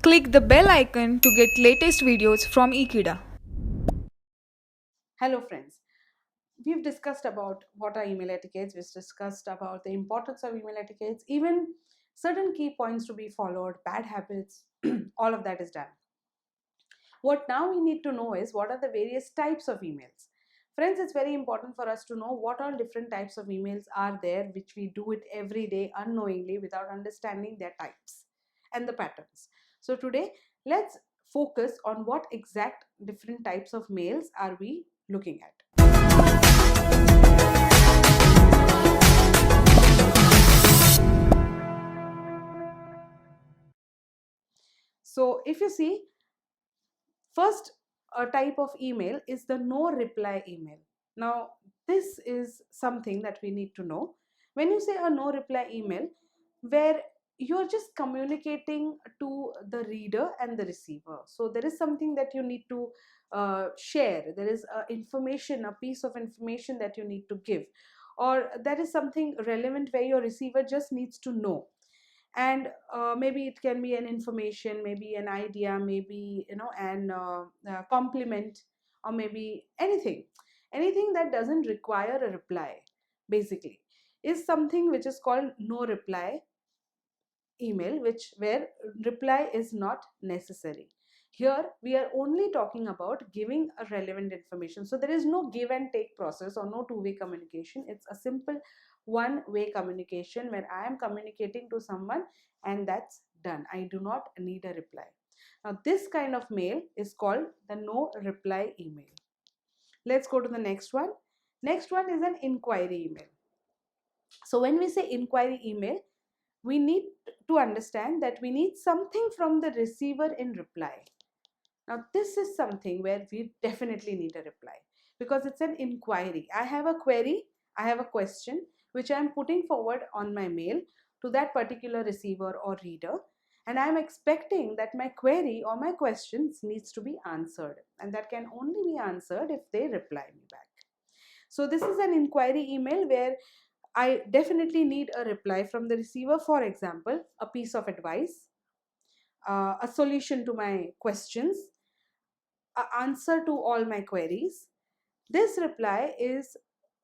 Click the bell icon to get latest videos from Ikeda. Hello friends, we've discussed about what are email etiquettes, we've discussed about the importance of email etiquettes, even certain key points to be followed, bad habits, all of that is done. What now we need to know is what are the various types of emails. Friends, it's very important for us to know what all different types of emails are there, which we do it every day unknowingly without understanding their types and the patterns. So today, let's focus on what exact different types of mails are we looking at. So if you see, first a type of email is the no reply email. Now, this is something that we need to know. When you say a no reply email, where you're just communicating to the reader and the receiver. So there is something that you need to share. There is information, a piece of information that you need to give, or that is something relevant where your receiver just needs to know. And maybe it can be an information, maybe an idea, maybe an compliment, or maybe anything that doesn't require a reply, basically, is something which is called no reply email, which where reply is not necessary. Here we are only talking about giving a relevant information, so there is no give and take process or no two-way communication. It's a simple one-way communication where I am communicating to someone and that's done. I do not need a reply. Now this kind of mail is called the no reply email. Let's go to the next one. Next one is an inquiry email. So when we say inquiry email, we need to understand that we need something from the receiver in reply. Now, this is something where we definitely need a reply because it's an inquiry. I have a query, I have a question which I am putting forward on my mail to that particular receiver or reader, and I am expecting that my query or my questions needs to be answered, and that can only be answered if they reply me back. So this is an inquiry email where I definitely need a reply from the receiver. For example, a piece of advice, a solution to my questions, an answer to all my queries. This reply is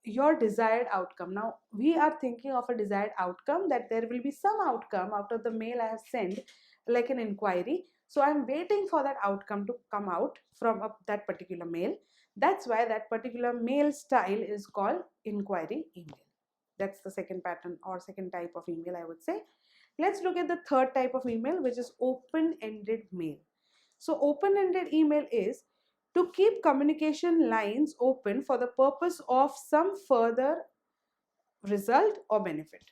your desired outcome. Now, we are thinking of a desired outcome, that there will be some outcome out of the mail I have sent, like an inquiry. So I'm waiting for that outcome to come out from that particular mail. That's why that particular mail style is called inquiry email. That's the second pattern or second type of email, I would say. Let's look at the third type of email, which is open-ended mail. So open-ended email is to keep communication lines open for the purpose of some further result or benefit.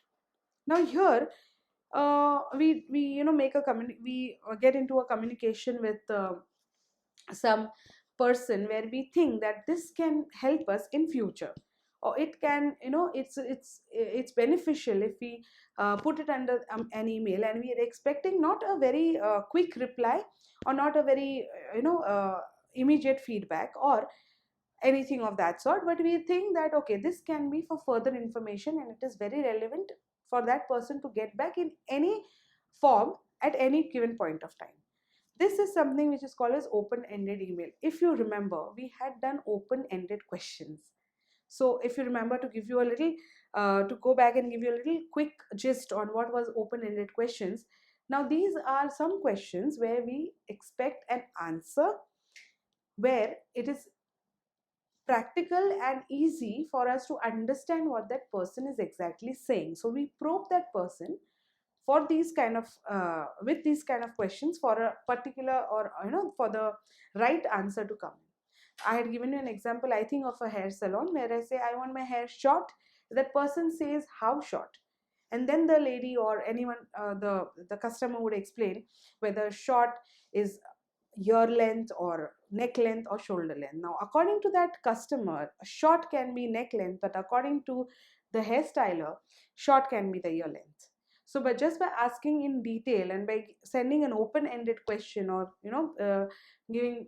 Now here we make a we get into a communication with some person where we think that this can help us in future, or it can, it's beneficial if we put it under an email, and we are expecting not a very quick reply, or not a very immediate feedback or anything of that sort, but we think that okay, this can be for further information and it is very relevant for that person to get back in any form at any given point of time. This is something which is called as open-ended email. If you remember, we had done open-ended questions. So if you remember, to give you a little, to go back and give you a little quick gist on what was open-ended questions. Now these are some questions where we expect an answer, where it is practical and easy for us to understand what that person is exactly saying. So we probe that person for these kind of with these kind of questions for a particular, or for the right answer to come. I had given you an example, I think, of a hair salon where I say I want my hair short. That person says how short, and then the lady or anyone, the customer would explain whether short is ear length or neck length or shoulder length. Now according to that customer, short can be neck length, but according to the hairstyler, short can be the ear length. So but just by asking in detail and by sending an open-ended question, or giving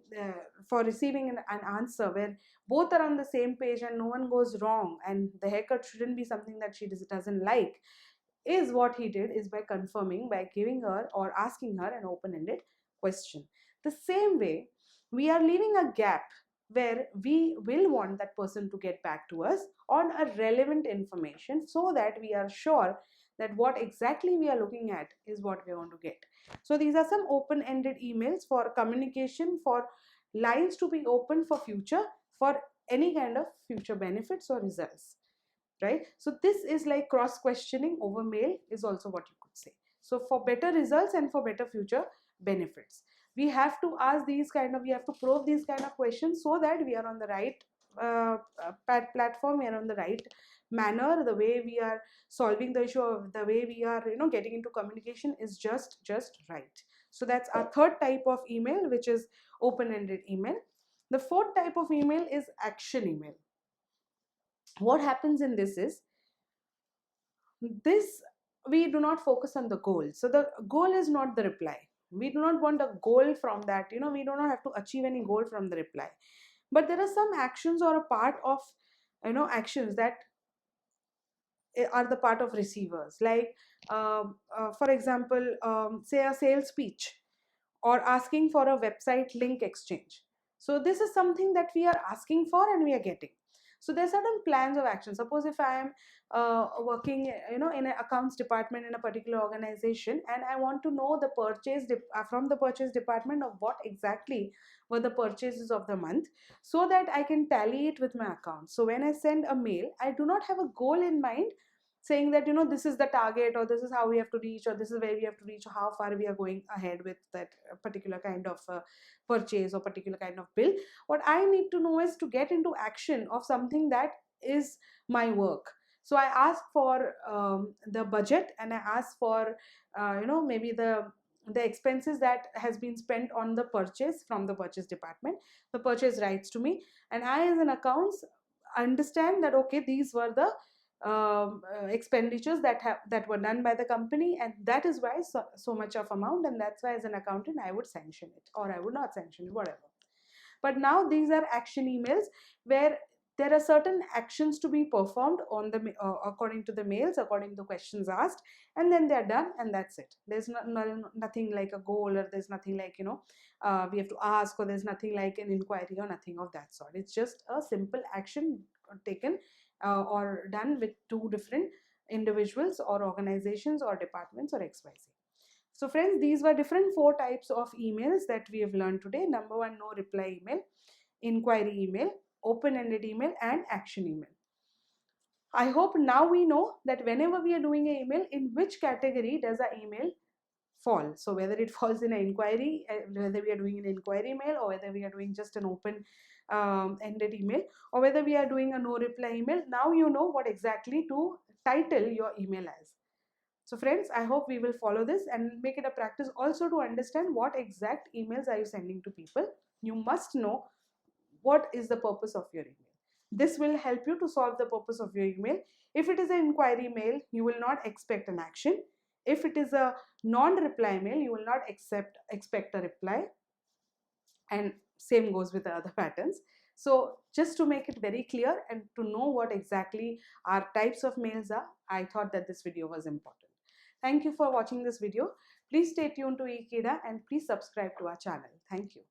for receiving an answer where both are on the same page and no one goes wrong, and the haircut shouldn't be something that she doesn't like, is what he did, is by confirming, by giving her or asking her an open-ended question. The same way, we are leaving a gap where we will want that person to get back to us on a relevant information, so that we are sure that what exactly we are looking at is what we want to get. So these are some open-ended emails for communication, for lines to be open for future, for any kind of future benefits or results, right? So this is like cross questioning over mail is also what you could say. So for better results and for better future benefits, we have to ask these kind of, we have to probe these kind of questions, so that we are on the right platform, we are on the right manner. The way we are solving the issue, of the way we are getting into communication is just right. So that's our third type of email, which is open-ended email. The fourth type of email is action email. What happens in this is, this we do not focus on the goal. So the goal is not the reply. We do not want a goal from that, we do not have to achieve any goal from the reply. But there are some actions or a part of actions that are the part of receivers, like for example, say a sales speech, or asking for a website link exchange. So this is something that we are asking for and we are getting. So there are certain plans of action. Suppose if I am working in an accounts department in a particular organization, and I want to know the from the purchase department of what exactly were the purchases of the month, so that I can tally it with my account. So when I send a mail, I do not have a goal in mind saying that this is the target, or this is how we have to reach, or this is where we have to reach, or how far we are going ahead with that particular kind of purchase or particular kind of bill. What I need to know is to get into action of something that is my work. So I ask for the budget, and I ask for maybe the expenses that has been spent on the purchase from the purchase department. The purchase writes to me, and I as an accounts understand that okay, these were the expenditures that were done by the company, and that is why so much of amount, and that's why as an accountant I would sanction it, or I would not sanction it, whatever. But now these are action emails, where there are certain actions to be performed on the according to the mails, according to the questions asked, and then they're done, and that's it. There's nothing like a goal, or there's nothing like we have to ask, or there's nothing like an inquiry, or nothing of that sort. It's just a simple action taken or done with two different individuals or organizations or departments or XYZ. So friends, these were different 4 types of emails that we have learned today. Number 1, no reply email, inquiry email, open-ended email, and action email. I hope now we know that whenever we are doing an email, in which category does our email fall. So whether it falls in an inquiry, whether we are doing an inquiry email, or whether we are doing just an open ended email, or whether we are doing a no reply email, now you know what exactly to title your email as. So friends, I hope we will follow this and make it a practice also to understand what exact emails are you sending to people. You must know what is the purpose of your email. This will help you to solve the purpose of your email. If it is an inquiry mail, you will not expect an action. If it is a non-reply mail, you will not expect a reply, and same goes with the other patterns. So just to make it very clear and to know what exactly our types of mails are, I thought that this video was important. Thank you for watching this video. Please stay tuned to Etiquette and please subscribe to our channel. Thank you.